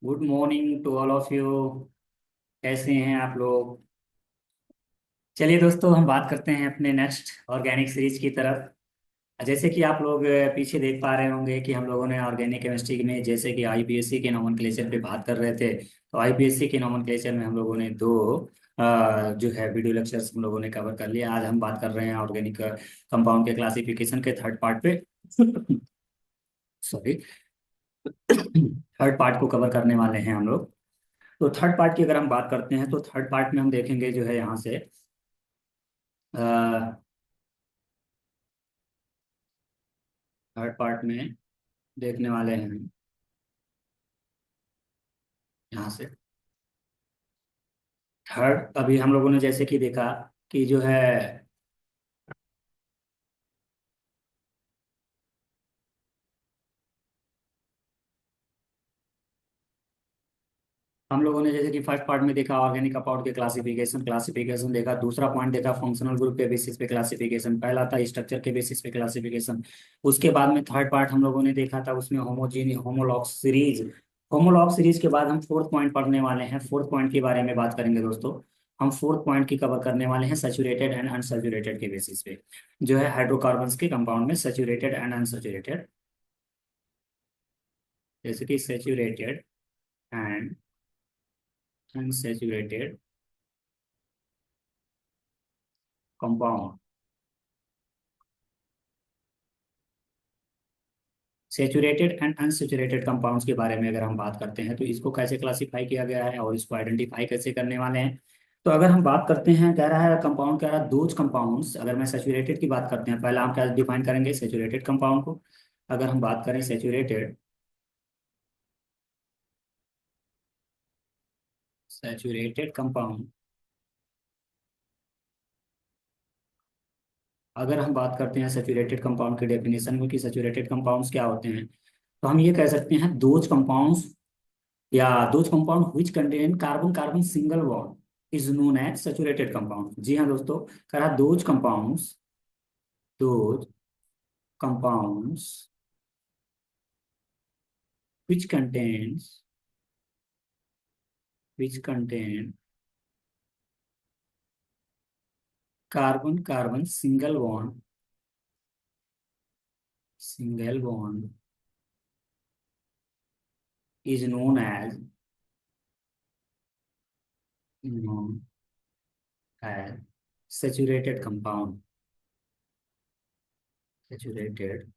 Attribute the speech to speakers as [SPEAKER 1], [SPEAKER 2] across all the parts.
[SPEAKER 1] Good morning to all of you. कैसे हैं आप लोग? चलिए दोस्तों, हम बात करते हैं अपने नेक्स्ट ऑर्गेनिक सीरीज की तरफ। जैसे कि आप लोग पीछे देख पा रहे होंगे कि हम लोगों ने ऑर्गेनिक केमिस्ट्री में जैसे कि आईपीएससी के नोमेनक्लेचर पे बात कर रहे थे। तो आईपीएससी के नोमेनक्लेचर में हम लोगों ने दो जो है वीडियो लेक्चर्स हम लोगों ने कवर कर लिया। आज हम बात कर रहे हैं ऑर्गेनिक कंपाउंड के क्लासिफिकेशन के थर्ड पार्ट पे। सॉरी, थर्ड पार्ट को कवर करने वाले हैं हम लोग। तो थर्ड पार्ट की अगर हम बात करते हैं तो थर्ड पार्ट में हम देखेंगे जो है यहाँ से थर्ड पार्ट में देखने वाले हैं यहाँ से। थर्ड अभी हम लोगों ने जैसे कि देखा कि जो है हम लोगों ने जैसे कि फर्स्ट पार्ट में देखा ऑर्गेनिक कंपाउंड के क्लासिफिकेशन क्लासिफिकेशन देखा। दूसरा पॉइंट देखा फंक्शनल ग्रुप के बेसिस पे क्लासिफिकेशन। पहला था स्ट्रक्चर के बेसिस पे क्लासिफिकेशन। उसके बाद में थर्ड पार्ट हम लोगों ने देखा था उसमें होमोजीनी होमोलॉग सीरीज। होमोलॉग सीरीज के बाद हम फोर्थ पॉइंट पढ़ने वाले हैं। फोर्थ पॉइंट के बारे में बात करेंगे दोस्तों। हम फोर्थ पॉइंट की कवर करने वाले हैं सैचुरेटेड एंड अनसैचुरेटेड के बेसिस पे। जो है हाइड्रोकार्बन्स के कंपाउंड में सैचुरेटेड एंड अनसैचुरेटेड। जैसे कि saturated and unsaturated compound. Saturated and unsaturated compounds के बारे में अगर हम बात करते हैं तो इसको कैसे क्लासिफाई किया गया है और इसको आइडेंटिफाई कैसे करने वाले हैं। तो अगर हम बात करते हैं, कह रहा है कंपाउंड, कह रहा है दोज कंपाउंड्स। अगर मैं सेचुरेटेड की बात करते हैं, पहला हम क्या डिफाइन करेंगे सेचुरेटेड कंपाउंड को। अगर हम बात करें सेचुरेटेड सेचुरेटेड कंपाउंड, अगर हम बात करते हैं सेचुरेटेड कंपाउंड के डेफिनेशन में कि सेचुरेटेड कंपाउंड्स क्या होते हैं, तो हम ये कह सकते हैं दोज कंपाउंड्स या those compound which contain carbon carbon single bond is known as saturated compound. जी हाँ दोस्तों, करा those compounds which contains which contain carbon carbon single bond is known as saturated compound. Saturated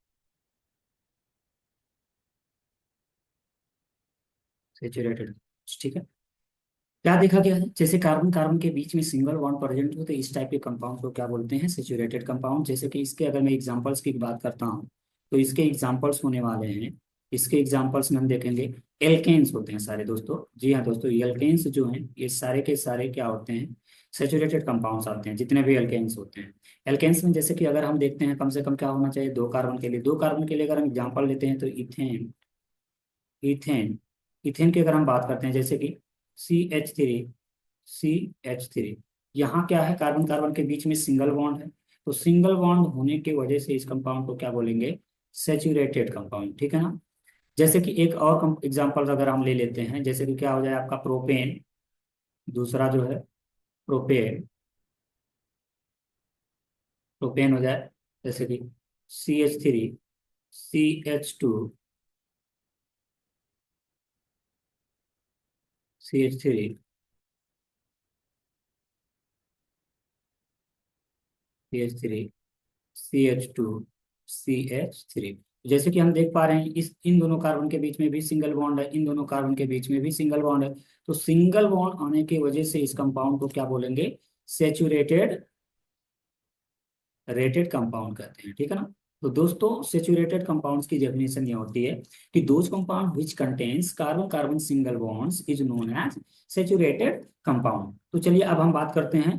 [SPEAKER 1] saturated, ठीक है। क्या देखा गया है, जैसे कार्बन कार्बन के बीच में सिंगल बॉन्ड प्रेजेंट हो तो इस टाइप के कंपाउंड को क्या बोलते हैं सेचुरेटेड कंपाउंड। जैसे कि इसके अगर मैं एग्जांपल्स की बात करता हूँ तो इसके एग्जांपल्स होने वाले हैं। इसके एग्जांपल्स में हम देखेंगे एल्केन्स होते हैं सारे दोस्तों। जी हाँ दोस्तों, एल्केन्स जो हैं ये सारे के सारे क्या होते हैं सेचुरेटेड कंपाउंड्स आते हैं, जितने भी एल्केन्स होते हैं। एल्केन्स में जैसे कि अगर हम देखते हैं कम से कम क्या होना चाहिए, दो कार्बन के लिए अगर हम एग्जाम्पल लेते हैं तो इथेन इथेन इथेन की अगर हम बात करते हैं जैसे कि सी एच थ्री यहाँ क्या है, कार्बन कार्बन के बीच में सिंगल बॉन्ड है। तो सिंगल बॉन्ड होने की वजह से इस कंपाउंड को क्या बोलेंगे सेचुरेटेड कंपाउंड, ठीक है ना। जैसे कि एक और एग्जांपल अगर हम ले लेते हैं, जैसे कि क्या हो जाए आपका प्रोपेन। दूसरा जो है प्रोपेन प्रोपेन हो जाए, जैसे कि C H three C H three C H three. जैसे कि हम देख पा रहे हैं इस इन दोनों कार्बन के बीच में भी सिंगल बॉन्ड है, इन दोनों कार्बन के बीच में भी सिंगल बॉन्ड है। तो सिंगल बॉन्ड आने की वजह से इस कंपाउंड को क्या बोलेंगे सेचुरेटेड रेटेड कंपाउंड कहते हैं, ठीक है ना। तो दोस्तों सेचुरेटेड कंपाउंड्स की डेफिनेशन ये होती है कि those compound which contains carbon carbon single bonds is known as saturated compound. तो चलिए अब हम बात करते हैं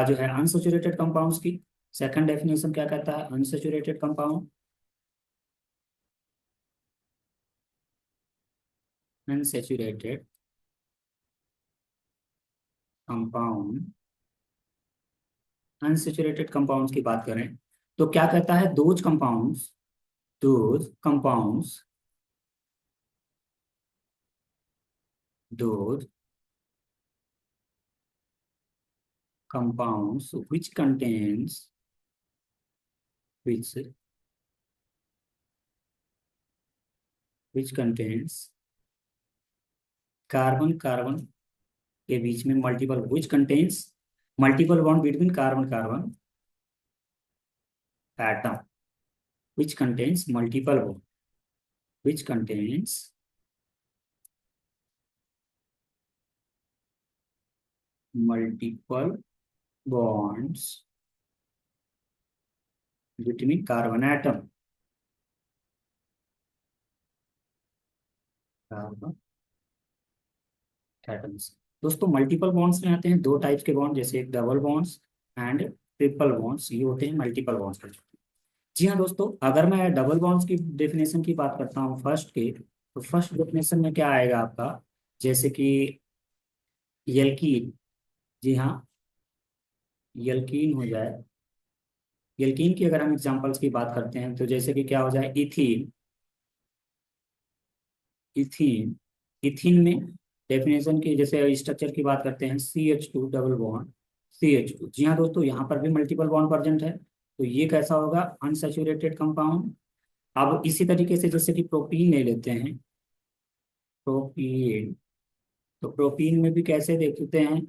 [SPEAKER 1] जो है अनसेचुरेटेड कंपाउंड्स की। सेकंड डेफिनेशन क्या कहता है unsaturated compound. Unsaturated compound, unsaturated compounds की बात करें तो क्या कहता है those compounds those compounds which which contains carbon carbon के बीच में multiple, which contains multiple bond between carbon carbon atom, which contains multiple bond, which contains multiple bonds between carbon atom, carbon atoms. दोस्तों multiple bonds में आते हैं दो types के bond, जैसे एक double bonds and triple bonds, ये होते हैं मल्टीपल बॉन्ड्स। जी हाँ दोस्तों, अगर मैं डबल बॉन्ड्स की डेफिनेशन की बात करता हूँ फर्स्ट के, तो फर्स्ट डेफिनेशन में क्या आएगा आपका, जैसे कि यल्कीन, जी हाँ, यल्कीन हो जाए, यल्कीन की अगर हम एग्जांपल्स की बात करते हैं तो जैसे कि क्या हो जाए, इथीन, इथीन, इथीन में डेफिनेशन की जैसे स्ट्रक्चर की बात करते हैं, CH2 डबल बॉन्ड CH2। जी हाँ दोस्तों, यहाँ पर भी मल्टीपल बॉन्ड प्रेजेंट है, तो ये कैसा होगा, अनसैचुरेटेड कंपाउंड। अब इसी तरीके से जैसे कि प्रोपीन ले लेते हैं, प्रोपीन, तो प्रोपीन में भी कैसे देखते हैं,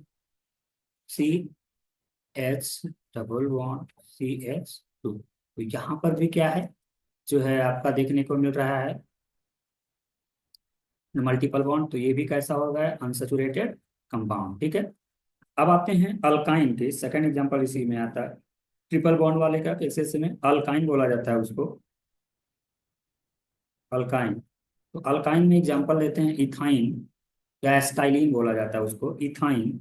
[SPEAKER 1] CH डबल बॉन्ड CH2, तो यहाँ पर भी क्या है, जो है आपका देखने को मिल रहा है मल्टीपल बॉन्ड, तो ये भी कैसा होगा, अनसैचुरेटेड कंपाउंड। ठीक है, अब आते हैं अल्काइन के, सेकंड एग्जांपल इसी में आता है, ट्रिपल बॉन्ड वाले का केसेस में अल्काइन बोला जाता है उसको, अल्काइन। तो अल्काइन में एग्जांपल लेते हैं इथाइन, या एस्टाइलिन बोला जाता है उसको, इथाइन।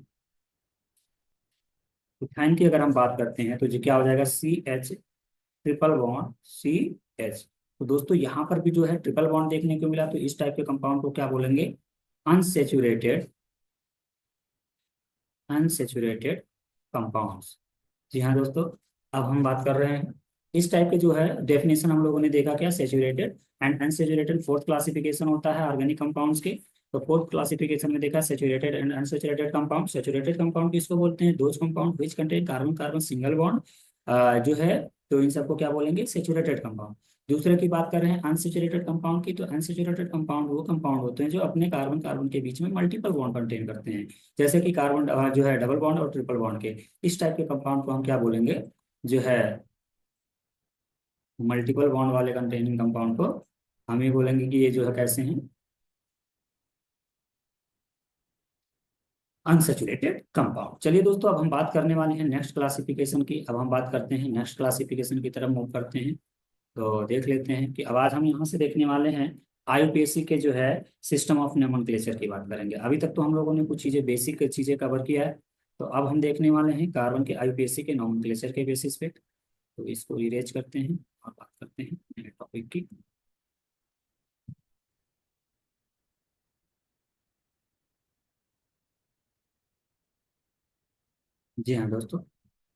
[SPEAKER 1] इथाइन की अगर हम बात करते हैं तो जो क्या हो जाएगा, CH ट्रिपल बॉन्ड CH। तो दोस्तों यहाँ पर भी जो है ट्रिपल बॉन्ड देखने को मिला, तो इस टाइप के कंपाउंड को क्या बोलेंगे, अनसेचुरेटेड, अनसेचुरेटेड कंपाउंड्स। जी हाँ दोस्तों, अब हम बात कर रहे हैं इस टाइप के जो है डेफिनेशन हम लोगों ने देखा, क्या saturated and unsaturated, fourth classification होता है ऑर्गेनिक कंपाउंड्स के। तो फोर्थ क्लासिफिकेशन में देखा saturated and unsaturated compound. Saturated compound किसको बोलते हैं, those compound which contain carbon carbon single bond, जो है, तो इन सबको क्या बोलेंगे, सेचुरेटेड कंपाउंड। दूसरे की बात कर रहे हैं अनसेचुरेटेड कंपाउंड की, तो अनसेचुरेटेड कंपाउंड वो कंपाउंड होते हैं जो अपने कार्बन कार्बन के बीच में मल्टीपल बॉन्ड कंटेन करते हैं, जैसे कि कार्बन जो है डबल बॉन्ड और ट्रिपल बॉन्ड के। इस टाइप के कंपाउंड को हम क्या बोलेंगे, जो है मल्टीपल बॉन्ड वाले कंटेनिंग कंपाउंड को हम ये बोलेंगे कि ये जो है कैसे हैं, अनसेचुरेटेड कंपाउंड। चलिए दोस्तों, अब हम बात करने वाले हैं नेक्स्ट क्लासिफिकेशन की। अब हम बात करते हैं नेक्स्ट क्लासिफिकेशन की तरफ मूव करते हैं। तो देख लेते हैं कि अब आज हम यहाँ से देखने वाले हैं IUPAC के जो है सिस्टम ऑफ नोमेनक्लेचर की बात करेंगे। अभी तक तो हम लोगों ने कुछ चीज़ें बेसिक चीज़ें कवर किया है, तो अब हम देखने वाले हैं कार्बन के IUPAC के नोमेनक्लेचर के बेसिस पे। तो इसको इरेज करते हैं और बात करते हैं टॉपिक की। जी हाँ दोस्तों,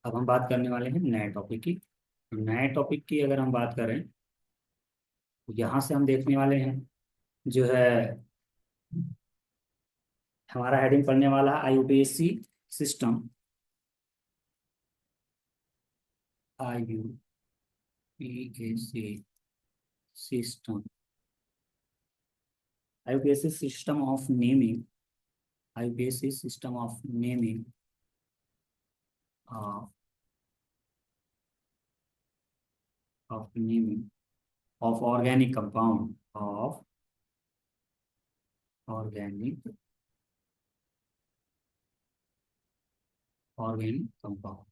[SPEAKER 1] अब हम बात करने वाले हैं नए टॉपिक की। नए टॉपिक की अगर हम बात करें तो यहाँ से हम देखने वाले हैं, जो है हमारा हेडिंग पढ़ने वाला IUPAC system, IUPAC system, IUPAC system of naming, IUPAC system of naming of naming of organic compound, of organic organic compound.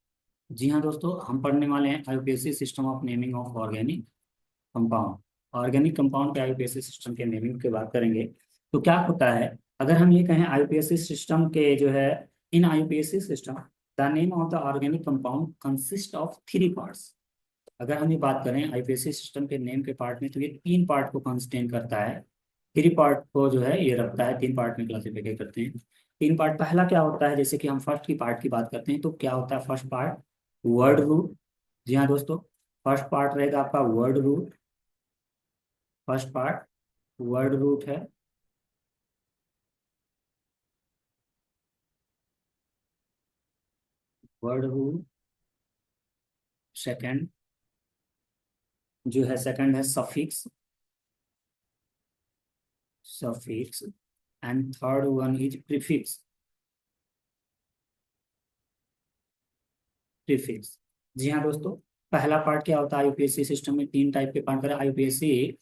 [SPEAKER 1] जी हाँ दोस्तों, हम पढ़ने वाले हैं IUPAC system of naming of organic compound. Organic compound के IUPAC सिस्टम के naming की बात करेंगे तो क्या होता है, अगर हम ये कहें IUPAC सिस्टम के जो है, इन IUPAC system the name of the organic compound consist of three parts. अगर हम ये बात करें IUPAC सिस्टम के नेम के पार्ट में, तो ये तीन पार्ट को कंस्टेन करता है, थ्री पार्ट को जो है ये रखता है, तीन पार्ट में क्लासिफाई करते हैं। तीन पार्ट, पहला क्या होता है, जैसे कि हम फर्स्ट की पार्ट की बात करते हैं तो क्या होता है फर्स्ट पार्ट, वर्ड रूट। जी हाँ दोस्तों, फर्स्ट पार्ट रहेगा आपका word root, first part word root है। वर्ड रूट, सेकंड जो है सेकंड है suffix, suffix, and third one is prefix, prefix. जी हाँ दोस्तों, पहला पार्ट क्या होता है यूपीएससी सिस्टम में, तीन टाइप के पार्ट करा UPSC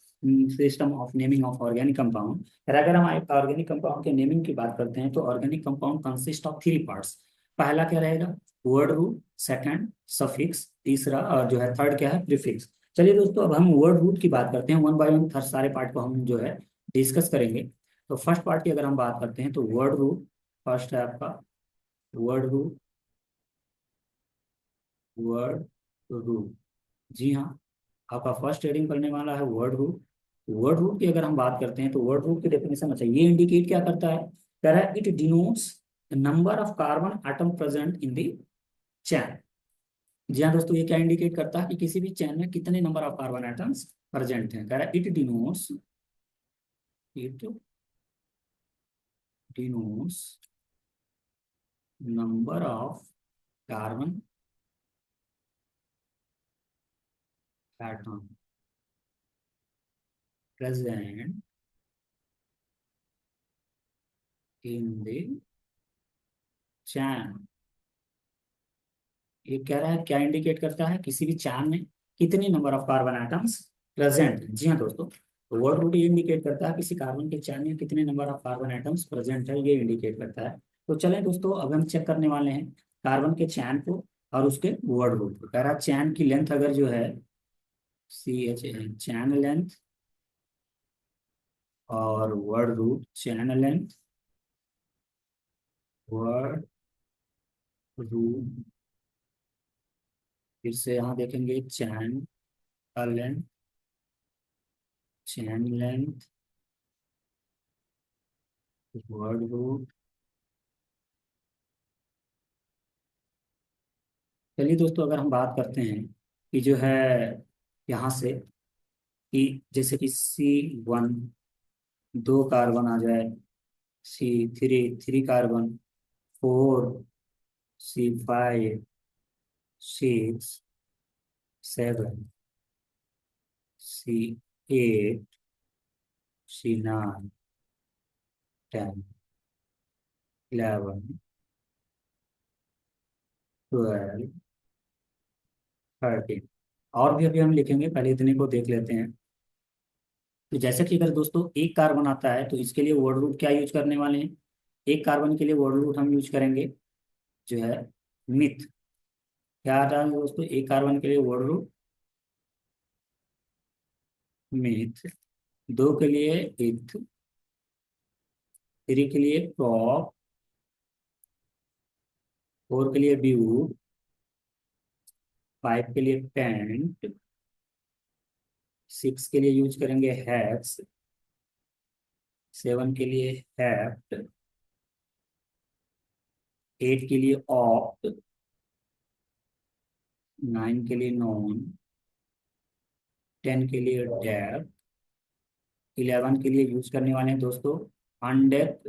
[SPEAKER 1] system of naming of organic compound. अगर हम ऑर्गेनिक कंपाउंड के नेमिंग की बात करते हैं तो organic compound consist of three parts. पहला क्या रहेगा, वर्ड रूट, सेकंड सफिक्स, तीसरा और जो है थर्ड क्या है, प्रीफिक्स। चलिए दोस्तों, अब हम वर्ड रूट की बात करते हैं, वन बाय वन सारे पार्ट को हम जो है डिस्कस करेंगे। तो फर्स्ट पार्ट की अगर हम बात करते हैं तो वर्ड रूट, फर्स्ट है आपका वर्ड रूट, वर्ड रूट। जी हाँ, आपका फर्स्ट हेडिंग करने वाला है वर्ड रूट। वर्ड रूट की अगर हम बात करते हैं तो वर्ड रूट की डेफिनेशन अच्छा ये इंडिकेट क्या करता है, कह रहा है it denotes number of carbon atom present in the chain. जी हाँ दोस्तों, ये क्या इंडिकेट करता है कि किसी भी चैन में कितने number of carbon atoms present हैं। कह रहा है it denotes number of carbon atom present in the chain. ये कह रहा है क्या इंडिकेट करता है, किसी भी चार्ट में कितने number of carbon atoms present है। जी हाँ दोस्तों, तो वर्ड रूट ये इंडिकेट करता है किसी कार्बन के चार्ट में कितने number of carbon atoms present है, ये इंडिकेट करता है। तो चलें दोस्तों, अब हम चेक करने वाले हैं कार्बन के चैन को और उसके वर्ड रूट को। कह रहा है चैन की लेंथ अगर जो है CH चैन लेंथ, और वर्ड रूट चैन लेंथ, वर्ड रूट, फिर से यहाँ देखेंगे चैन लेंथ, चैन लेंथ, वर्ड रूट। चलिए दोस्तों, अगर हम बात करते हैं कि जो है यहाँ से कि जैसे कि C1 दो कार्बन आ जाए, C3 three carbon, 4, C5 6, 7, C8, C9, 10, 11, 12, 13। और भी अभी हम लिखेंगे, पहले इतने को देख लेते हैं। तो जैसे कि अगर दोस्तों एक कार्बन आता है तो इसके लिए वर्ड रूट क्या यूज करने वाले हैं, एक कार्बन के लिए वर्ड रूट हम यूज करेंगे जो है मिथ। क्या आ रहा है दोस्तों, एक कार्बन के लिए वर्ड रूट मिथ, दो के लिए इथ, थ्री के लिए प्रॉप, फोर के लिए ब्यूट, फाइव के लिए पेंट, सिक्स के लिए यूज करेंगे हेक्स, सेवन के लिए हेप्ट, एट के लिए ऑक्ट, नाइन के लिए नॉन, टेन के लिए डेप, इलेवन के लिए यूज करने वाले हैं दोस्तों अनडेप,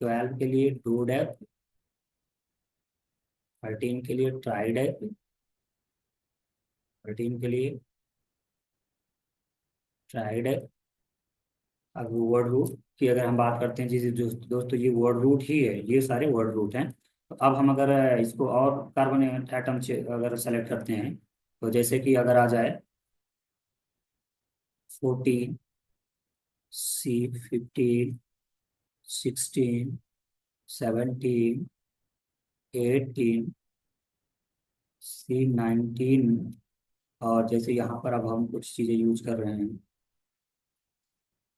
[SPEAKER 1] ट्वेल्व के लिए डोडेप, थर्टीन के लिए ट्राइडेप, थर्टीन के लिए ट्राइडेप। अब वर्ड रूट की अगर हम बात करते हैं, जी दोस्तों ये वर्ड रूट ही है, ये सारे वर्ड रूट हैं। तो अब हम अगर इसको और कार्बन एटम अगर सेलेक्ट करते हैं तो जैसे कि अगर आ जाए 14, C15, 16, 17, 18, C19, और जैसे यहाँ पर अब हम कुछ चीज़ें यूज कर रहे हैं,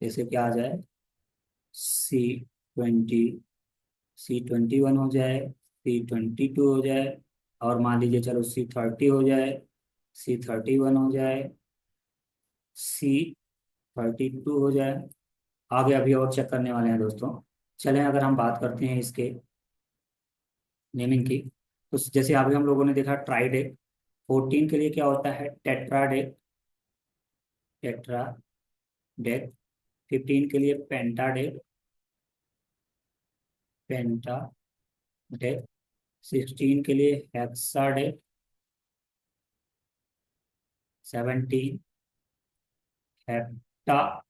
[SPEAKER 1] जैसे कि आ जाए C20, C21 हो जाए, C22 हो जाए, और मान लीजिए चलो C30 हो जाए, C31 हो जाए, C32 हो जाए। आगे अभी और चेक करने वाले हैं दोस्तों। चलें अगर हम बात करते हैं इसके नेमिंग की, तो जैसे अभी हम लोगों ने देखा ट्राइडेक, 14 के लिए क्या होता है टेट्राडेक, टेट्राडेक, 15 के लिए पेंटाडेक, पेंटाडेक, 16 के लिए हेक्साडेक, 17 हेप्टाडेक,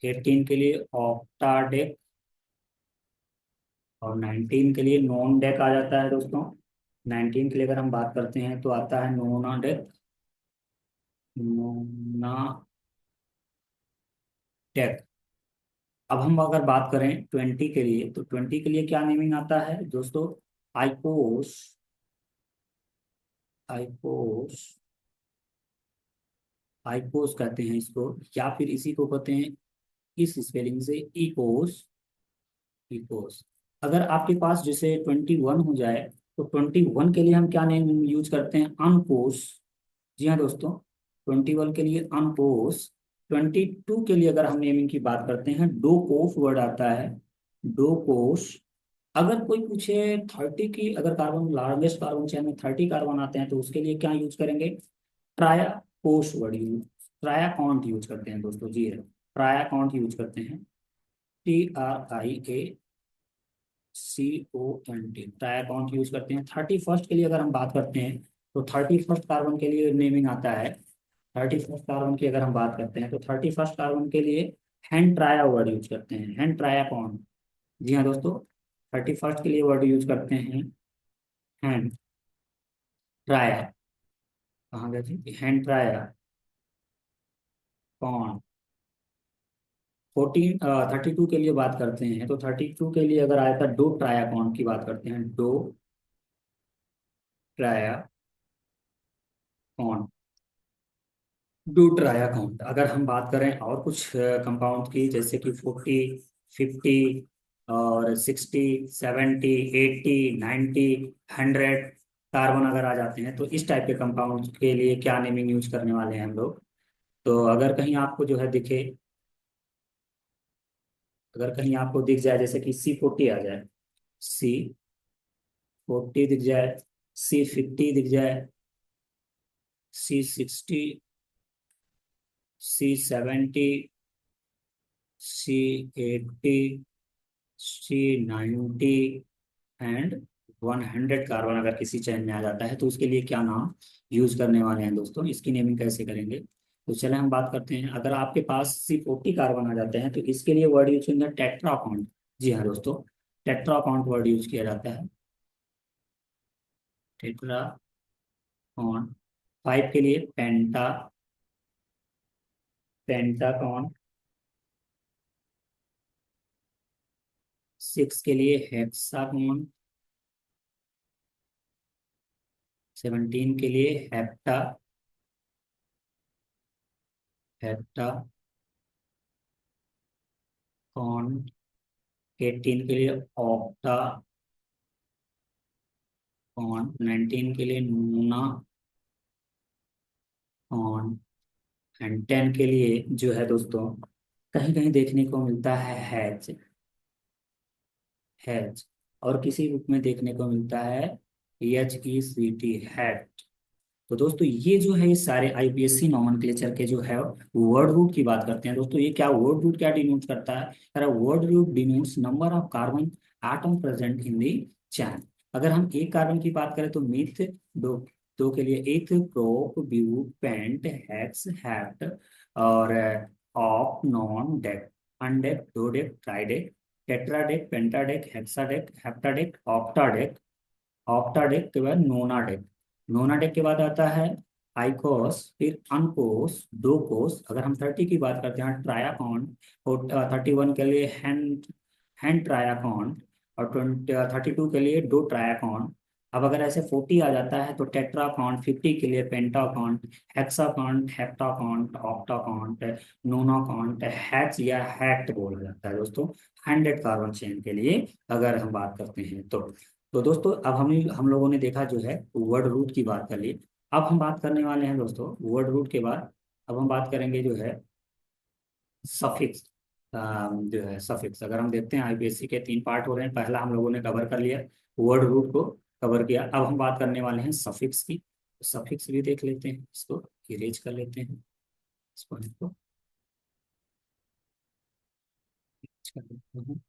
[SPEAKER 1] 18 के लिए ऑक्टाडेक, और 19 के लिए नॉन डेक आ जाता है दोस्तों। 19 के लिए अगर हम बात करते हैं तो आता है नोना डेक, नोना डेक। अब हम अगर बात करें 20 के लिए, तो 20 के लिए क्या नेमिंग आता है दोस्तों? आइपोस, आइपोस, आइपोस कहते हैं इसको, या फिर इसी को कहते हैं इस स्पेलिंग से इकोस, इकोस। अगर आपके पास जैसे 21 हो जाए, तो 21 के लिए हम क्या नेम यूज करते हैं? अनपोस। जी हाँ दोस्तों, 21 के लिए अनपोस। 22 के लिए अगर हम नेमिंग की बात करते हैं, डोकोस वर्ड आता है, डोकोस। अगर कोई पूछे 30 की, अगर कार्बन लार्जेस्ट कार्बन चेन में 30 कार्बन आते हैं, तो उसके लिए क्या यूज करेंगे? ट्राया कोश वर्ड यूज, ट्राया काउंट यूज करते हैं दोस्तों। जी है, ट्राया काउंट यूज करते हैं, TRIACOUNT, ट्राया काउंट यूज करते हैं। 31st के लिए अगर हम बात करते हैं, तो 31st कार्बन के लिए नेमिंग आता है। 31st कार्बन की अगर हम बात करते हैं, तो 31st कार्बन के लिए हैंड ट्राया वर्ड यूज करते हैं, हैंड ट्राया काउंट। जी हाँ दोस्तों, 31st के लिए वर्ड यूज करते हैं हैंड ट्राया। कहाँ गया जी? हैंड ट्राया कौन। 32 के लिए बात करते हैं, तो 32 के लिए अगर आया था डो ट्राया कौन की बात करते हैं, डो ट्राया कौन, डो ट्राया काउंट। अगर हम बात करें और कुछ कंपाउंड की, जैसे कि 40, 50 और 60, 70, 80, 90, 100 कार्बन अगर आ जाते हैं, तो इस टाइप के कंपाउंड के लिए क्या नेमिंग यूज करने वाले हैं हम लोग? तो अगर कहीं आपको जो है दिखे, अगर कहीं आपको दिख जाए जैसे कि C40 आ जाए, C40 दिख जाए, C50 दिख जाए, C60, C70, C80, C90 and 100 carbon अगर किसी चैन में आ जाता है, तो उसके लिए क्या नाम यूज करने वाले हैं दोस्तों? इसकी नेमिंग कैसे करेंगे? तो चले हम बात करते हैं। अगर आपके पास C40 कार्बन आ जाते हैं, तो इसके लिए वर्ड यूज होंगे टेट्रा काउंट। जी हाँ दोस्तों, टेट्रा काउंट वर्ड यूज किया जाता है, टेट्रा काउंट। 5 के लिए पेंटा, पेंटाकॉन। 6 के लिए हेक्सागोन। 17 के लिए हेप्टा, हेप्टाकॉन। 18 के लिए ऑक्टाकॉन। 19 के लिए नूनाकॉन। एंड 10 के लिए जो है दोस्तों, कहीं कहीं देखने को मिलता है हैज, हैज। और किसी रूप में देखने को मिलता है HECT, हैट। तो दोस्तों ये जो है, ये सारे IPSC नॉमेनक्लेचर के जो है वर्ड रूट की बात करते हैं दोस्तों। ये क्या वर्ड रूट क्या डिनोट करता है? Word root denotes number of carbon atom present in the chain. अगर हम एक कार्बन की बात करें, तो मिथ, दो, दो के लिए एक, prop, but, pent, hex, hept, और ऑप, non, dec, undec, dodec, ट्राइडेक, टेट्राडेक, पेंटाडेक, हेक्साडेक, हेप्टाडेक, ऑक्टाडेक। ऑक्टाडेक के बाद नोनाडेक, नोनाडेक के बाद आता है आइकोस, फिर अनकोस, दो कोस। अगर हम 30 की बात करते हैं, ट्रायाकॉन। और 31 के लिए हैंड, हैंड ट्रायाकॉन। और 32 के लिए दो ट्रायाकॉन। अब अगर ऐसे 40 आ जाता है, तो टेट्राकॉन। 50 के लिए पेंटाकॉन, हेक्साकॉन, हेप्टाकॉन, ऑक्टाकॉन, नोनाकॉन, हैच या हैट बोला जाता है दोस्तों, 100 कार्बन चेन के लिए अगर हम बात करते हैं तो। तो दोस्तों अब हम लोगों ने देखा जो है वर्ड रूट की बात कर ली। अब हम बात करने वाले हैं दोस्तों वर्ड रूट के बाद, अब हम बात करेंगे जो है सफिक्स। जो है सफिक्स, अगर हम देखते हैं IPSC के 3 पार्ट हो रहे हैं। पहला हम लोगों ने कवर कर लिया, वर्ड रूट को कवर किया। अब हम बात करने वाले हैं सफिक्स की। सफिक्स भी देख लेते हैं, इसको इरेज कर लेते हैं, इस पॉइंट को erase कर लेते हैं।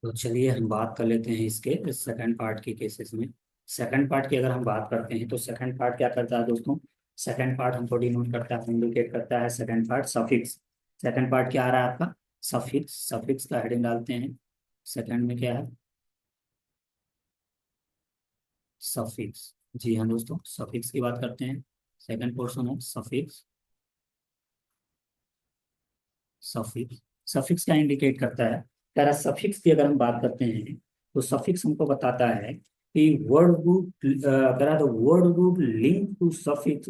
[SPEAKER 1] तो चलिए हम बात कर लेते हैं इसके सेकंड पार्ट के केसेस में। सेकंड पार्ट की अगर हम बात करते हैं तो सेकंड पार्ट क्या करता है दोस्तों? सेकंड पार्ट हमको डिनोट करता है, इंडिकेट करता है second part suffix. Second part क्या आ रहा है आपका? सफिक्स। सफिक्स का हेडिंग डालते हैं। सेकंड में क्या है? सफिक्स। जी हाँ दोस्तों, सफिक्स की बात करते हैं। सेकंड पोर्शन है सफिक्स। सफिक्स। सफिक्स क्या इंडिकेट करता है? कह रहा सफिक्स की अगर हम बात करते हैं तो सफिक्स हमको बताता है कि वर्ड रूट, कह रहा तो word root link to suffix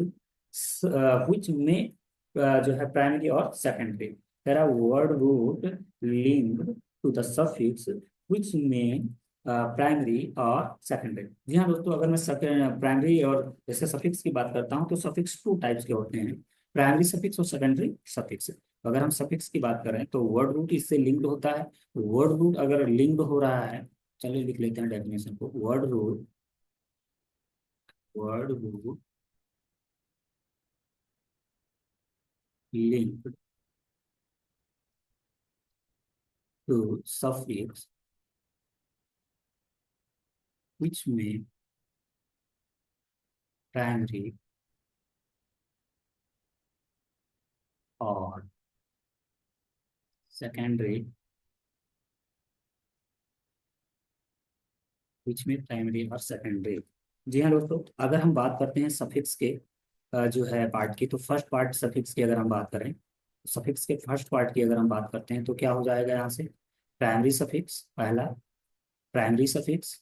[SPEAKER 1] which में जो है प्राइमरी और सेकेंडरी। कह रहा word root link to the suffix which में प्राइमरी और सेकेंडरी। जी हाँ दोस्तों, अगर मैं प्राइमरी और जैसे सफिक्स की बात करता हूँ तो सफिक्स टू टाइप्स के होते हैं, प्राइमरी सफिक्स और सेकेंडरी सफिक्स। अगर हम सफिक्स की बात करें तो वर्ड रूट इससे लिंक्ड होता है। वर्ड रूट अगर लिंक्ड हो रहा है, चलिए लिख लेते हैं डेफिनेशन को। Word root, word root linked to suffix which में प्राइमरी और सेकेंडरी, बीच में प्राइमरी और सेकेंडरी। जी हाँ दोस्तों, अगर हम बात करते हैं सफिक्स के जो है पार्ट की, तो फर्स्ट पार्ट सफिक्स की अगर हम बात करें, सफिक्स के फर्स्ट पार्ट की अगर हम बात करते हैं तो क्या हो जाएगा यहाँ से? प्राइमरी सफिक्स पहला, प्राइमरी सफिक्स,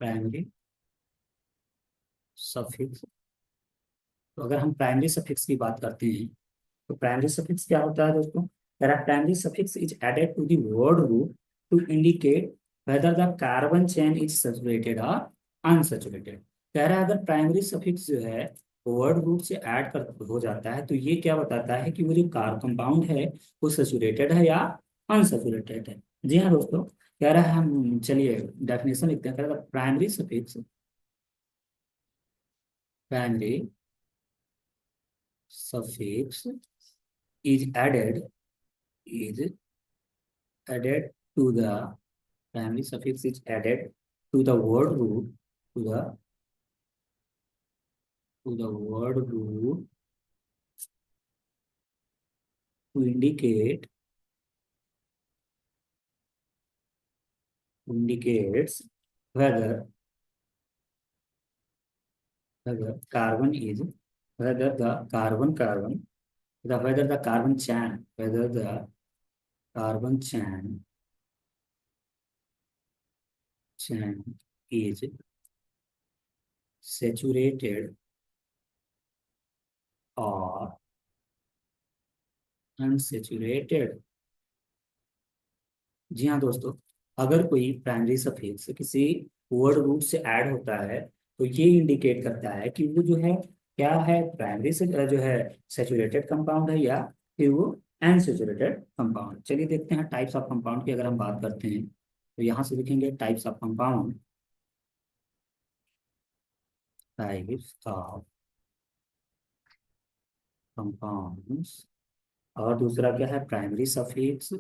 [SPEAKER 1] प्राइमरी सफिक्स। तो अगर हम प्राइमरी सफिक्स की बात करते हैं तो प्राइमरी सफिक्स क्या होता है दोस्तों? कह रहा primary suffix is added to the word root to indicate whether the carbon chain is saturated और अनसैचुरेटेड। कह रहा है अगर प्राइमरी सफिक्स जो है वर्ड रूट से ऐड कर हो जाता है तो ये क्या बताता है कि वो जो कार कंपाउंड है वो सैचुरेटेड है या अनसैचुरेटेड है। जी हाँ दोस्तों, कह रहा है हम चलिए डेफिनेशन लिखते हैं। कह रहा primary suffix, primary suffix is added to the primary suffix is added to the word root, to the word root to indicates whether carbon is, whether the whether the carbon chain, whether the carbon chain is saturated or unsaturated। जी हाँ दोस्तों, अगर कोई primary suffix किसी word root से add होता है तो ये इंडिकेट करता है कि वो जो है क्या है, प्राइमरी से जो है सेचुरेटेड कंपाउंड है या फिर वो अनसेचुरेटेड कंपाउंड। चलिए देखते हैं टाइप्स ऑफ कंपाउंड की अगर हम बात करते हैं तो यहाँ से लिखेंगे types of compound, types of compounds. और दूसरा क्या है? Primary suffix,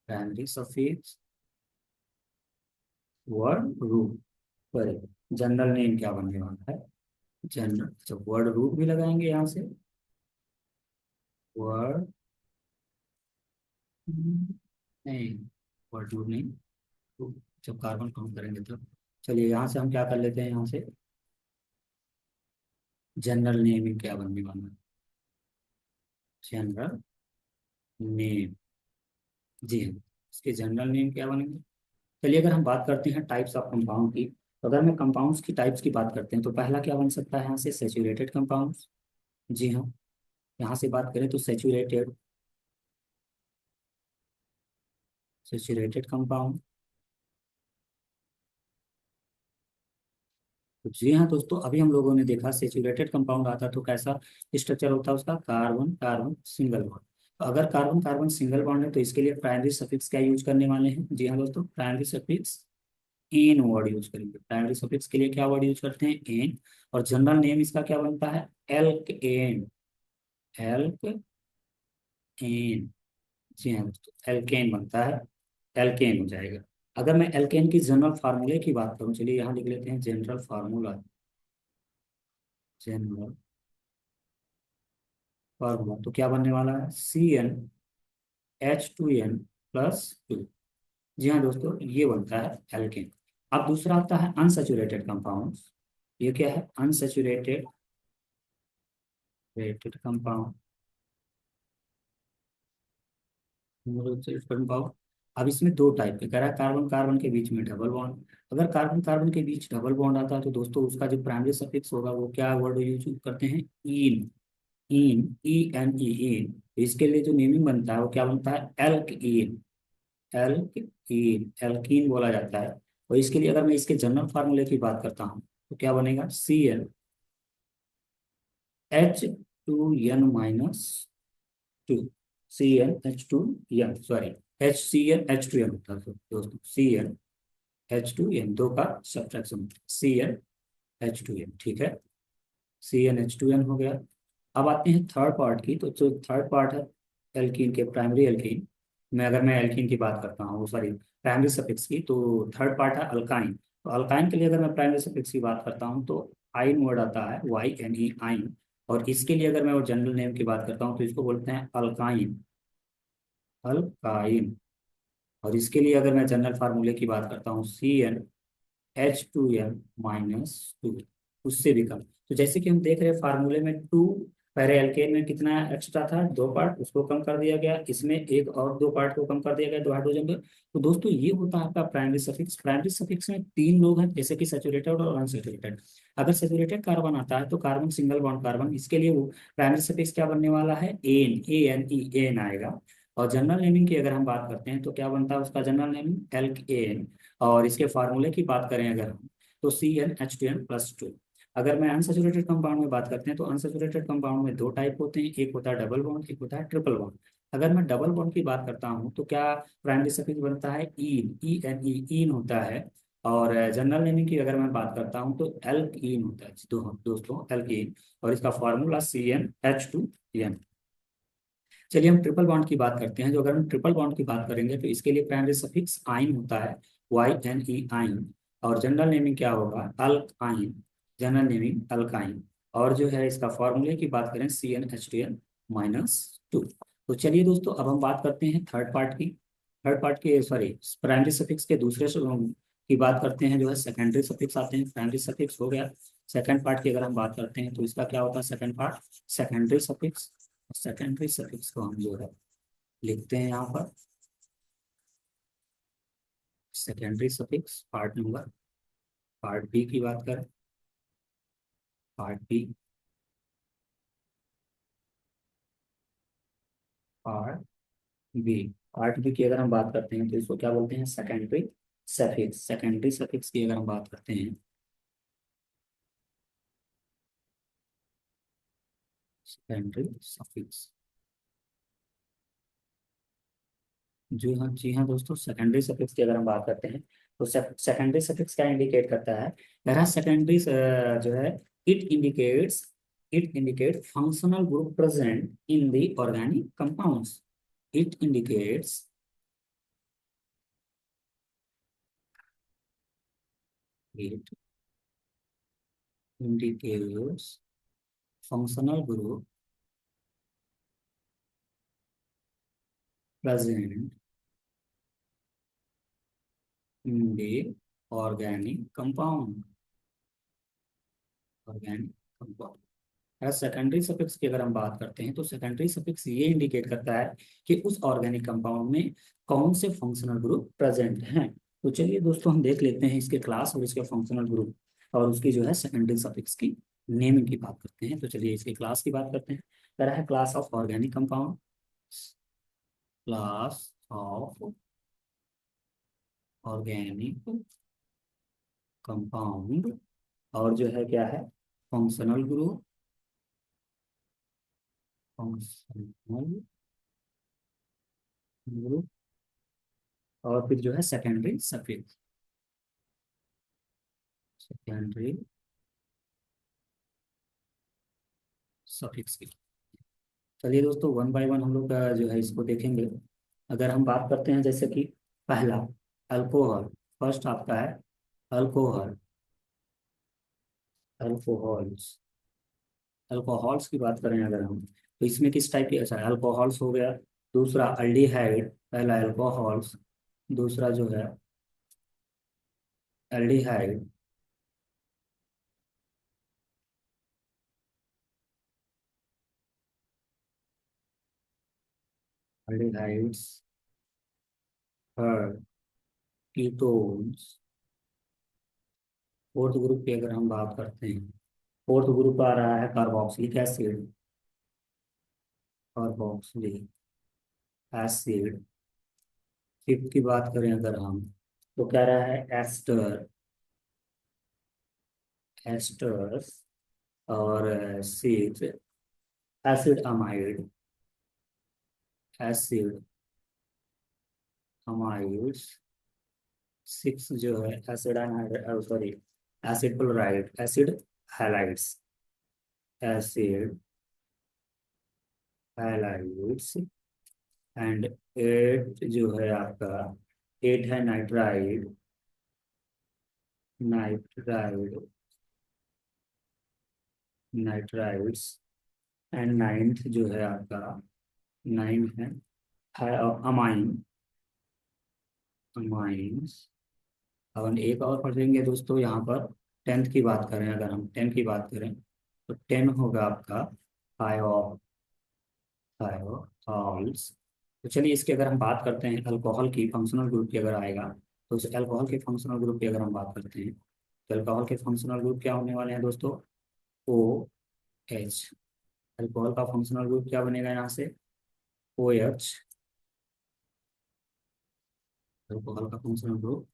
[SPEAKER 1] primary suffix word root पर जनरल नेम क्या बनने वाला है? जनरल, जब वर्ड रूट भी लगाएंगे यहाँ से, वर्ड नहीं, वर्ड रूट नहीं, तो जब कार्बन काउंट करेंगे तब। चलिए यहाँ से हम क्या कर लेते हैं, यहाँ से जनरल नेम क्या बनने वाला है? General name. जी हाँ, इसके जनरल नेम क्या बनेंगे? चलिए अगर हम बात करते हैं टाइप्स ऑफ कंपाउंड की, तो अगर मैं कंपाउंड्स की टाइप्स की बात करते हैं तो पहला क्या बन सकता है यहाँ से? Saturated compounds. जी हाँ, यहाँ से बात करें तो सेचुरेटेड, सेचुरेटेड कंपाउंड। तो जी हाँ दोस्तों, अभी हम लोगों ने देखा सेचुरेटेड कंपाउंड आता तो कैसा स्ट्रक्चर होता है उसका? Carbon carbon single bond. तो अगर कार्बन कार्बन सिंगल बॉन्ड है तो इसके लिए प्राइमरी सफिक्स क्या यूज करने वाले हैं? जी हाँ दोस्तों, प्राइमरी सफिक्स एन वर्ड यूज करेंगे। प्राइमरी सफिक्स के लिए क्या वर्ड यूज करते हैं? एन। और जनरल नेम इसका क्या बनता है? एल्केन। एल्केन। जी हाँ दोस्तों, एल्केन बनता है, एल्केन हो जाएगा। अगर मैं एल्केन की जनरल फार्मूले की बात करूं, चलिए यहाँ लिख लेते हैं जनरल फार्मूला। जनरल फार्मूला तो क्या बनने वाला है, CnH2n+2। जी हाँ दोस्तों, ये बनता है एल्केन। अब दूसरा आता है अनसेचुरेटेड कंपाउंड्स। ये क्या है, अनसेचुरेटेड रेटेड कंपाउंड, कंपाउंड। अब इसमें दो टाइप के कह रहा है, कार्बन कार्बन के बीच में डबल बॉन्ड। अगर कार्बन कार्बन के बीच डबल बॉन्ड आता है तो दोस्तों उसका जो प्राइमरी सफिक्स होगा वो क्या वर्ड यूज करते हैं, इन। इन, ENE, इन। तो इसके लिए जो नेमिंग बनता है वो क्या बनता है, एल्कीन। एल्कीन, एल्कीन बोला जाता है। और इसके लिए अगर मैं इसके जनरल फार्मूले की बात करता हूँ तो क्या बनेगा, CnH2n-2। CnH2n, सॉरी, HCnH2n होता है दोस्तों, CnH2n, दो का सब्ट्रैक्शन, CnH2n, ठीक है। CnH2n हो गया। अब आते हैं थर्ड पार्ट की, तो जो थर्ड पार्ट है एल्कीन के, प्राइमरी एल्कीन में अगर मैं एल्कीन की बात करता हूँ, सॉरी प्राइमरी सफिक्स की, तो थर्ड पार्ट है अल्काइन। तो अल्काइन के लिए अगर मैं प्राइमरी सफिक्स की बात करता हूँ तो आइन वर्ड आता है, YNE, आइन। और इसके लिए अगर मैं वो जनरल नेम की बात करता हूँ तो इसको बोलते हैं अल्काइन, अल्काइन। और इसके लिए अगर मैं जनरल फार्मूले की बात करता हूँ, CnH2n-2, उससे भी कम। तो जैसे कि हम देख रहे हैं फार्मूले में टू, पहले एल्केन में कितना एक्स्ट्रा था, दो पार्ट, उसको कम कर दिया गया, इसमें एक और दो पार्ट को कम कर दिया गया, दो हाइड्रोजन को। तो दोस्तों ये होता है आपका प्राइमरी सफिक्स। प्राइमरी सफिक्स में तीन लोग हैं, जैसे कि सेचुरेटेड और अनसेचुरेटेड। अगर सेचुरेटेड कार्बन आता है तो कार्बन सिंगल बॉन्ड कार्बन, इसके लिए वो प्राइमरी सफिक्स क्या बनने वाला है, AN, एन आएगा। और जनरल नेमिंग की अगर हम बात करते हैं तो क्या बनता है उसका जनरल नेमिंग, एल्केन। और इसके फार्मूले की बात करें अगर हम, तो CnH2n+2। अगर मैं अनसेचुरेटेड कंपाउंड में बात करते हैं तो अनसेचुरेटेड कंपाउंड में दो टाइप होते हैं, एक होता है डबल बॉन्ड, एक होता है ट्रिपल बॉन्ड। अगर मैं डबल बॉन्ड की बात करता हूँ तो क्या प्राइमरी सफिक्स बनता है, ईन, ENE, ईन होता है। और जनरल नेमिंग की अगर मैं बात करता हूँ तो एल्कीन होता है दोस्तों, एल्कीन। और इसका फार्मूला CnH2n। चलिए हम ट्रिपल बॉन्ड की बात करते हैं। जो अगर हम ट्रिपल बॉन्ड की बात करेंगे तो इसके लिए प्राइमरी सफिक्स आइन होता है, YNE, आइन। और जनरल नेमिंग क्या होगा, अल्काइन, जनरल नेमिंग अल्काइन। और जो है इसका फॉर्मूले की बात करें, CnH2n-2। तो चलिए दोस्तों अब हम बात करते हैं थर्ड पार्ट की। थर्ड पार्ट के, सॉरी, प्राइमरी सफिक्स के दूसरे की बात करते हैं, जो है सेकेंडरी सफिक्स आते हैं। प्राइमरी सफिक्स हो गया। सेकंड पार्ट की अगर हम बात करते हैं तो इसका क्या होता है, second part, secondary suffix. Secondary suffix को हम जो है लिखते हैं यहाँ पर, secondary suffix part number, part B की बात करें, part B, part B, part B की अगर हम बात करते हैं तो इसको क्या बोलते हैं, सेकेंडरी सफिक्स। सेकेंडरी सफिक्स की अगर हम बात करते हैं, सेकेंडरी सफिक्स, जी हाँ दोस्तों, सेकेंडरी सफिक्स की अगर हम बात करते हैं तो सेकेंडरी सफिक्स क्या इंडिकेट करता है, यहाँ सेकेंडरी जो है, it indicates, it indicate functional group present in the organic compounds. It indicates, it indicates functional group present in the organic compound, organic compound. अगर सेकेंडरी सफिक्स की अगर हम बात करते हैं तो सेकेंडरी सफिक्स ये इंडिकेट करता है कि उस ऑर्गेनिक कंपाउंड में कौन से फंक्शनल ग्रुप प्रेजेंट हैं। तो चलिए दोस्तों हम देख लेते हैं इसके क्लास और इसके फंक्शनल ग्रुप, और उसकी जो है सेकेंडरी सफिक्स की नेमिंग की बात करते हैं। तो चलिए इसके क्लास की बात करते हैं। तरह है class of organic compound, class of organic compound. और जो है क्या है, फंक्शनल ग्रुप, फंक्शनल ग्रुप। और फिर जो है सेकेंडरी सफिक्स, सेकेंडरी सफिक्स की। चलिए दोस्तों, वन बाय वन हम लोग जो है इसको देखेंगे। अगर हम बात करते हैं जैसे कि पहला अल्कोहल, फर्स्ट आपका है अल्कोहल, अल्कोहल्स। अल्कोहल्स की बात करें अगर हम, तो इसमें किस टाइप के, अच्छा अल्कोहल्स हो गया। दूसरा अल्डिहाइड, पहला अल्कोहल्स, दूसरा जो है aldehyde, aldehydes, third ketones. Fourth group की अगर हम बात करते हैं, फोर्थ ग्रुप आ रहा है carboxylic acid, carboxylic acid. Fifth की बात करें अगर हम, तो कह रहा है एस्टर, एस्टर्स। और six acid amide, acid amides. Six जो है acid anide, sorry acid chloride, acid halides, acid halides. And eight जो है आपका, एट है nitride, nitride, nitrides. And ninth जो है आपका, नाइन है अमाइन, अमाइंस। अब हम एक और पढ़ेंगे दोस्तों यहाँ पर। टेंथ की बात करें अगर हम, टेन की बात करें, तो टेन होगा आपका थायो, थायोल्स। तो चलिए इसकी अगर हम बात करते हैं अल्कोहल की फंक्शनल ग्रुप की अगर आएगा, तो उस अल्कोहल के फंक्शनल ग्रुप की अगर हम बात करते हैं, तो अल्कोहल के फंक्शनल ग्रुप क्या होने वाले हैं दोस्तों? O H. अल्कोहल का फंक्शनल ग्रुप क्या बनेगा यहाँ से? O H. अल्कोहल का फंक्शनल ग्रुप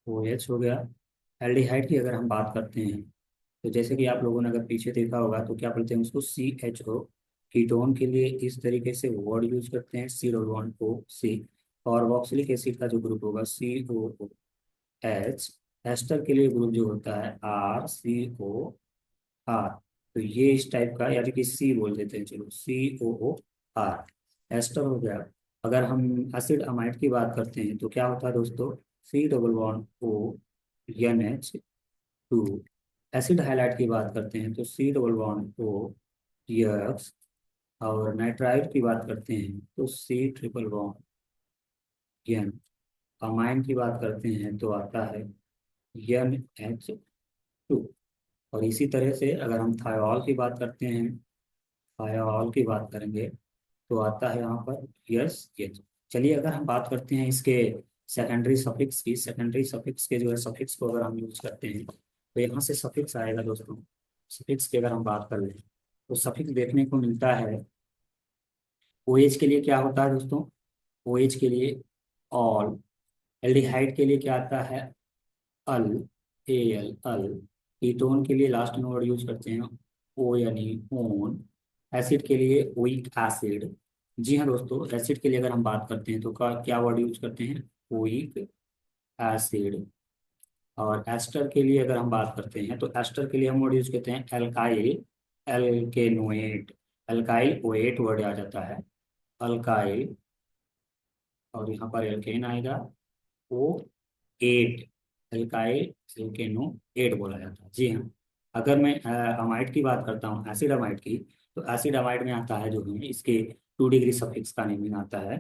[SPEAKER 1] ओ एच हो गया। एल्डिहाइड की अगर हम बात करते हैं, तो जैसे कि आप लोगों ने अगर पीछे देखा होगा तो क्या बोलते हैं उसको, सी एच ओ। कीटोन के लिए इस तरीके से वर्ड यूज करते हैं, सी डबल वन ओ सी। और ऑक्सिलिक एसिड का जो ग्रुप होगा सी ओ ओ एच। एस्टर के लिए ग्रुप जो होता है आर सी ओ आर। तो ये इस टाइप का, यानी कि सी बोल देते हैं, चलो सी ओ ओ आर, एस्टर हो गया। अगर हम एसिड अमाइड की बात करते हैं तो क्या होता है दोस्तों? C double one O N H two. Acid halide की बात करते हैं तो C double one O X. और नाइट्राइड की बात करते हैं तो C triple one N. Amine की बात करते हैं तो आता है एन एच टू। और इसी तरह से अगर हम थायोल की बात करते हैं, थायोल की बात करेंगे, तो आता है यहाँ पर यस एच। चलिए अगर हम बात करते हैं इसके सेकेंडरी सफिक्स की, सेकेंडरी सफिक्स के जो है सफिक्स को अगर हम यूज करते हैं, तो यहाँ से सफिक्स आएगा दोस्तों। सफिक्स की अगर हम बात कर लें, तो सफिक्स देखने को मिलता है। ओएच के लिए क्या होता है दोस्तों? ओएच के लिए ऑल। एल्डिहाइड के लिए क्या आता है? अल, ए एल अल। कीटोन के लिए लास्ट में वर्ड यूज करते हैं ओ यानी ओन। एसिड के लिए ओइक एसिड। जी हाँ दोस्तों, एसिड के लिए अगर हम बात करते हैं तो क्या वर्ड यूज करते हैं? Oic acid. और एस्टर के लिए अगर हम बात करते हैं, तो एस्टर के लिए हम वर्ड यूज करते हैं alkyl, alkanoate. Alkyl oate word आ जाता है, अल्काइल। और यहाँ पर एल्केन आएगा, oate. Alkyl alkanoate बोला जाता है, जी हाँ। अगर मैं अमाइड की बात करता हूँ, एसिड अमाइड की, तो एसिड अमाइड में आता है जो है इसके 2 डिग्री सफिक्स का नेम में आता है,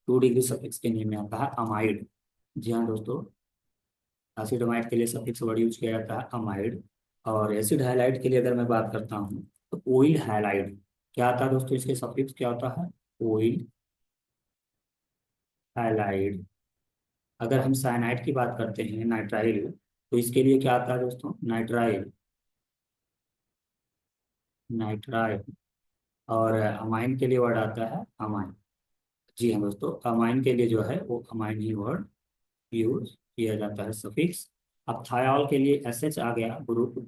[SPEAKER 1] 2 डिग्री सफिक्स के नेम में आता है अमाइड। जी हाँ दोस्तों, एसिड अमाइड के लिए सफिक्स वर्ड यूज किया जाता है अमाइड। और एसिड हाइलाइड के लिए अगर मैं बात करता हूँ, तो ओइल हाइलाइड क्या आता है दोस्तों? इसके सफिक्स क्या होता है? Oil halide. अगर हम साइनाइड की बात करते हैं, नाइट्राइल, तो इसके लिए क्या आता है दोस्तों? Nitrile, nitrile. और अमाइन के लिए वर्ड आता है अमाइन। जी हाँ दोस्तों, अमाइन के लिए जो है वो अमाइन ही वर्ड यूज किया जाता है, सफिक्स। अब थायाल के लिए एस एच आ गया ग्रुप।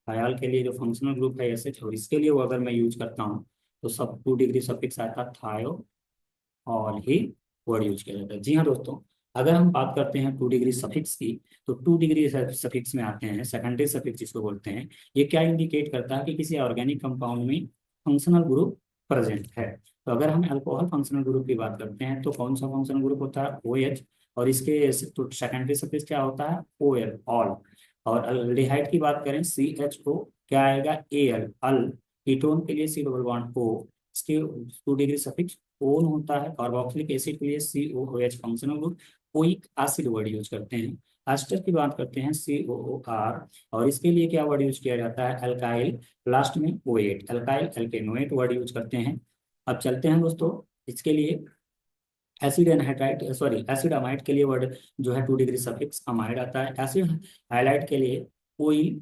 [SPEAKER 1] थायाल के लिए जो फंक्शनल ग्रुप है एस एच, और इसके लिए वो अगर मैं यूज करता हूँ, तो सब 2 डिग्री सफिक्स आता है थायो, और ही वर्ड यूज किया जाता है। जी हाँ दोस्तों, अगर हम बात करते हैं 2 डिग्री सफिक्स की, तो 2 डिग्री सफिक्स में आते हैं सेकेंडरी सफिक्स जिसको बोलते हैं। ये क्या इंडिकेट करता है कि किसी ऑर्गेनिक कंपाउंड में फंक्शनल ग्रुप प्रेजेंट है। तो अगर हम अल्कोहल फंक्शनल ग्रुप की बात करते हैं तो कौन सा फंक्शनल ग्रुप होता है, OH। और इसके तो सेकेंडरी सफिक्स क्या होता है, OL, ऑल। और अल्डिहाइड की बात करें, CHO, क्या आएगा, AL, अल। कीटोन के लिए C डबल बॉन्ड O, इसके 2 डिग्री सफिक्स ओन होता है। कार्बोक्सिलिक एसिड के लिए COOH functional group, oic acid word use करते हैं। एस्टर की बात करते हैं, COOR। और इसके लिए क्या वर्ड यूज किया जाता है, अल्काइल, लास्ट में O8, alkyl alkanoate word use करते हैं। अब चलते हैं दोस्तों, इसके लिए acid anhydride, sorry acid amide के लिए वर्ड जो है 2 डिग्री सफिक्स अमाइड आता है। एसिड हाइलाइड के लिए कोई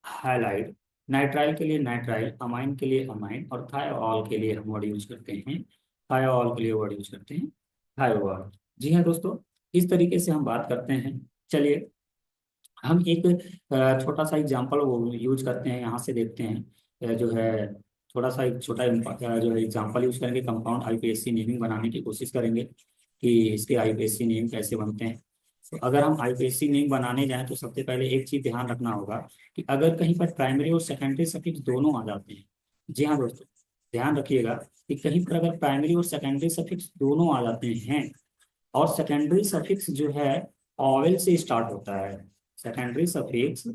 [SPEAKER 1] हाइलाइड, नाइट्राइल के लिए नाइट्राइल, अमाइन के लिए अमाइन, और थायोल के लिए हम वर्ड यूज करते हैं, थायोल के लिए वर्ड यूज करते हैं थायोल। जी हाँ दोस्तों, इस तरीके से हम बात करते हैं। चलिए हम एक छोटा सा एग्जांपल वो यूज करते हैं, यहाँ से देखते हैं। जो है थोड़ा सा एक छोटा जो है एग्जांपल यूज करेंगे, कंपाउंड आईपीएससी नेमिंग बनाने की कोशिश करेंगे कि इसके आईपीएससी नेम कैसे बनते हैं। तो अगर हम आईपीएससी नेम बनाने जाएं तो सबसे पहले एक चीज ध्यान रखना होगा कि अगर कहीं पर प्राइमरी और सेकेंडरी सफिक्स दोनों आ जाते हैं, जी हाँ दोस्तों, ध्यान रखिएगा कि कहीं पर अगर प्राइमरी और सेकेंडरी सफिक्स दोनों आ जाते हैं, और सेकेंडरी सफिक्स जो है ऑवेल से स्टार्ट होता है, सेकेंडरी सफिक्स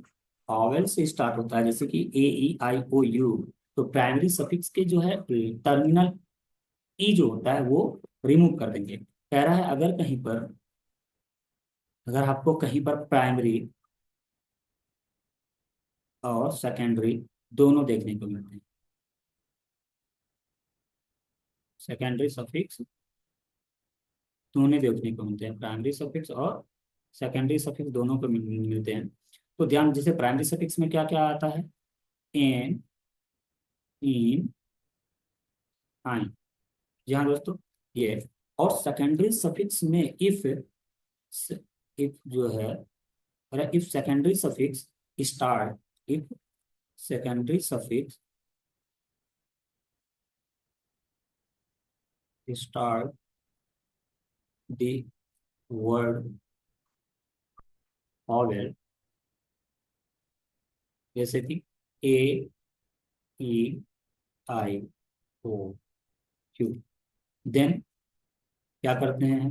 [SPEAKER 1] ऑवेल से स्टार्ट होता है, जैसे कि AEIOU, तो प्राइमरी सफिक्स के जो है टर्मिनल ई जो होता है वो रिमूव कर देंगे। कह रहा है अगर कहीं पर, अगर आपको कहीं पर प्राइमरी और सेकेंडरी दोनों देखने को मिलते हैं, सेकेंडरी सफिक्स दोनों देखने को मिलते हैं, प्राइमरी सफिक्स और सेकेंडरी सफिक्स दोनों को मिलते हैं। तो ध्यान, जैसे प्राइमरी सफिक्स में क्या क्या आता है, एन, इन, आइन, जी हाँ दोस्तों, ये। और सेकेंडरी सफिक्स में इफ जो है, अरे if secondary suffix start, if secondary suffix start the word vowel, जैसे कि AEIOU, देन क्या करते हैं,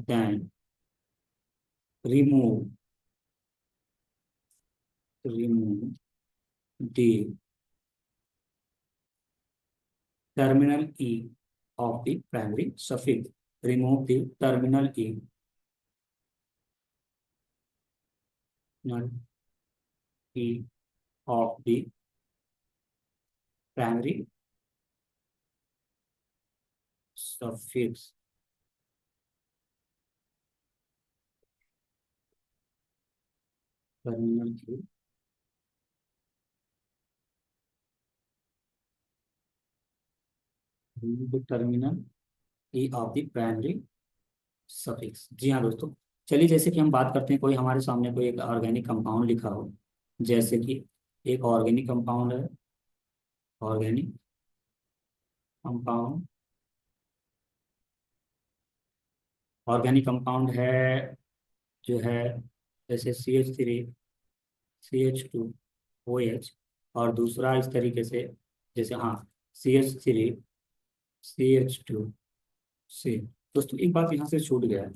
[SPEAKER 1] then remove remove the terminal E of the primary suffix, remove the terminal E of the primary suffix. Terminal E, terminal E of the primary suffix, जी हाँ दोस्तों। चलिए जैसे कि हम बात करते हैं, कोई हमारे सामने कोई एक ऑर्गेनिक कंपाउंड लिखा हो, जैसे कि एक ऑर्गेनिक कंपाउंड है, ऑर्गेनिक कंपाउंड, ऑर्गेनिक कंपाउंड है जो है, जैसे CH3 CH2OH, और दूसरा इस तरीके से, जैसे हाँ CH3 CH2C। दोस्तों एक बात यहाँ से छूट गया है,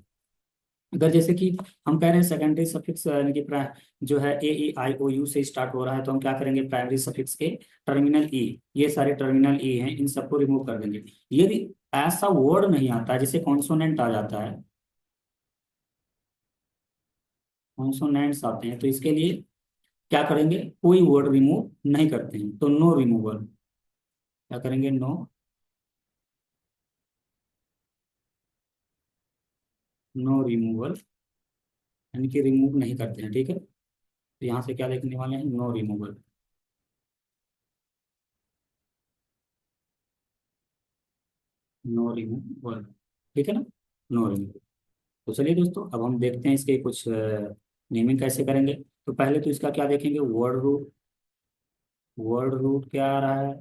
[SPEAKER 1] अगर जैसे कि हम कह रहे हैं सेकेंडरी सफिक्स यानी कि जो है AEIOU से स्टार्ट हो रहा है, तो हम क्या करेंगे, प्राइमरी सफिक्स के टर्मिनल ई, ये सारे टर्मिनल ई हैं, इन सबको रिमूव कर देंगे। यदि ऐसा वर्ड नहीं आता है, जैसे कॉन्सोनेंट आ जाता है, कॉन्सोनेंट्स आते हैं, तो इसके लिए क्या करेंगे, कोई वर्ड रिमूव नहीं करते हैं, तो नो रिमूवल, क्या करेंगे, नो, नो रिमूवल, यानी कि रिमूव नहीं करते हैं, ठीक है। तो यहाँ से क्या लिखने वाले हैं, नो रिमूवल, नो रिमूवल, ठीक है ना, नो रिमूवल। तो चलिए दोस्तों, अब हम देखते हैं इसके कुछ नेमिंग कैसे करेंगे। तो पहले तो इसका क्या देखेंगे, वर्ड रूट, वर्ड रूट क्या आ रहा है,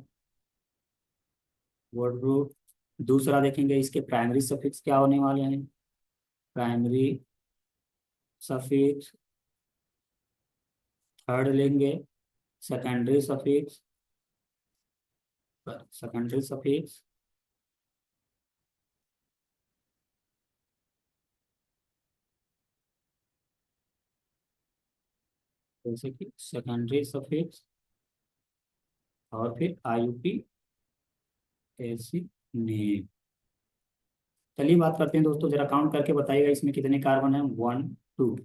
[SPEAKER 1] वर्ड रूट। दूसरा देखेंगे इसके प्राइमरी सफिक्स क्या होने वाले हैं, प्राइमरी सफिक्स, थर्ड लेंगे सेकेंडरी सफिक्स, सेकेंडरी सफिक्स, जैसे कि सेकेंडरी सफिक्स, और फिर आईयूपी ऐसी नेम। चलिए बात करते हैं दोस्तों, जरा काउंट करके बताइएगा इसमें कितने कार्बन है। 1 2।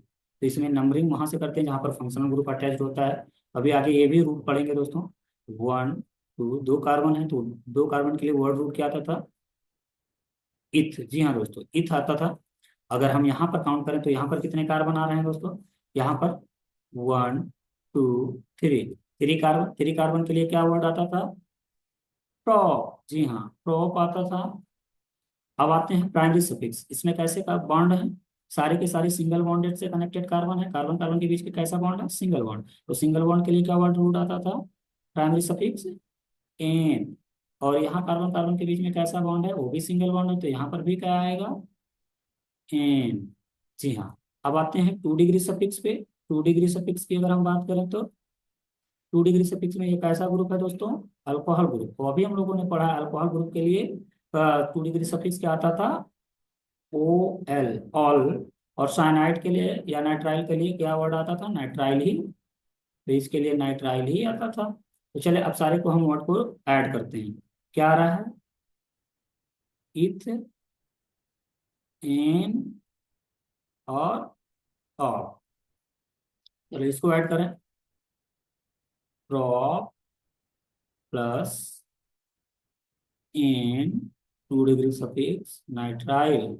[SPEAKER 1] तो इसमें नंबरिंग वहां से करते हैं जहां पर फंक्शनल ग्रुप अटैच होता है। अभी आगे ये भी रूट पढ़ेंगे दोस्तों। 1 2, दो कार्बन है तो दो कार्बन के लिए वर्ड रूट क्या आता था, इथ। जी हाँ दोस्तों, इथ आता था। अगर हम यहाँ पर काउंट करें तो यहाँ पर कितने कार्बन आ रहे हैं दोस्तों, यहाँ पर 1 2 3। थ्री कार्बन के लिए क्या वर्ड आता था, प्रोप। जी हाँ, प्रोप आता था। अब आते हैं प्राइमरी सफिक्स। इसमें कैसे का बॉन्ड है, सारे के सारे सिंगल बॉन्डेड से कनेक्टेड कार्बन है। कार्बन कार्बन के बीच में कैसा बॉन्ड है, सिंगल बॉन्ड। तो सिंगल बॉन्ड के लिए क्या वर्ड रूट आता था, प्राइमरी सफिक्स एन। और यहाँ कार्बन कार्बन के बीच में कैसा बॉन्ड है, वो भी सिंगल बॉन्ड है, तो यहाँ पर भी क्या आएगा, एन। जी हाँ। अब आते हैं 2 डिग्री सफिक्स पे। 2 डिग्री सफिक्स की अगर हम बात करें तो 2 डिग्री सफिक्स में ये कैसा ग्रुप है दोस्तों, अल्कोहल ग्रुप। वो अभी हम लोगों ने पढ़ा है, अल्कोहल ग्रुप के लिए 2 डिग्री सफिक्स क्या आता था, ओ एल, ऑल। और साइनाइड के लिए या नाइट्राइल के लिए क्या वर्ड आता था, नाइट्राइल ही। तो इसके लिए नाइट्राइल ही आता था। तो चले अब सारे को हम वर्ड को ऐड करते हैं। क्या आ रहा है, इथ, एन और चलो इसको ऐड करें। Prop plus N, 2 degree suffix nitrile.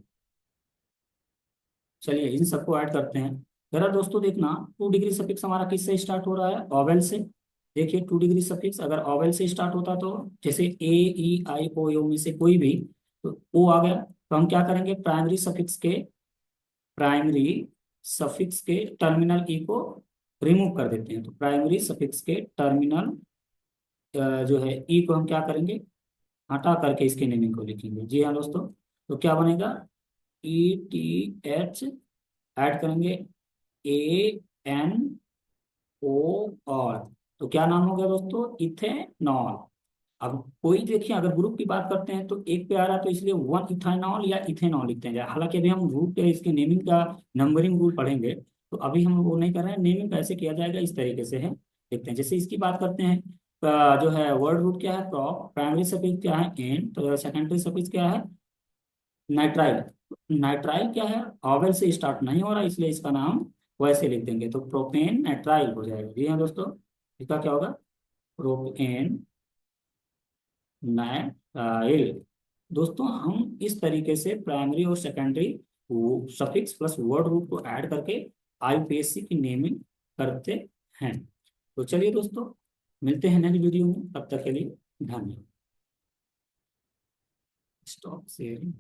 [SPEAKER 1] चलिए इन सबको ऐड करते हैं। जरा दोस्तों देखना, 2 डिग्री सफिक्स हमारा किससे स्टार्ट हो रहा है, ऑवेल से। देखिए 2 डिग्री सफिक्स अगर ऑवेल से स्टार्ट होता तो जैसे ए ई आई ओ यू में से कोई भी, तो ओ आ गया। तो हम क्या करेंगे, प्राइमरी सफिक्स के टर्मिनल ई को रिमूव कर देते हैं। तो प्राइमरी सफिक्स के टर्मिनल जो है ई को हम क्या करेंगे, हटा करके इसके नेमिंग को लिखेंगे। जी हाँ दोस्तों। तो क्या बनेगा, ई टी एच, ऐड करेंगे ए एन ओ और, तो क्या नाम हो गया दोस्तों, इथेनॉल। अब कोई देखिए अगर ग्रुप की बात करते हैं तो एक पे आ रहा है, तो इसलिए 1 इथेनॉल या इथेनॉल लिखते हैं। हालांकि अभी हम रूट इसके नेमिंग का नंबरिंग रूल पढ़ेंगे, तो अभी हम वो नहीं कर रहे हैं। नेमिंग कैसे किया जाएगा इस तरीके से है, देखते हैं। जैसे इसकी बात करते हैं, जो है वर्ड रूट क्या है, प्रॉप। प्राइमरी सफिक्स क्या है, एन। तो सेकेंडरी सफिक्स क्या है, नाइट्राइल। नाइट्राइल क्या है, ऑवेल से स्टार्ट नहीं हो रहा, इसलिए इसका नाम वैसे लिख देंगे, तो प्रोपेन नाइट्राइल हो जाएगा। जी हाँ दोस्तों, इसका क्या होगा, प्रोपेन नाइट्राइल। दोस्तों हम इस तरीके से प्राइमरी और secondary suffix plus word root को ऐड करके आईपीएससी की नेमिंग करते हैं। तो चलिए दोस्तों, मिलते हैं नेक्स्ट वीडियो में, तब तक के लिए धन्यवाद। Stop sharing.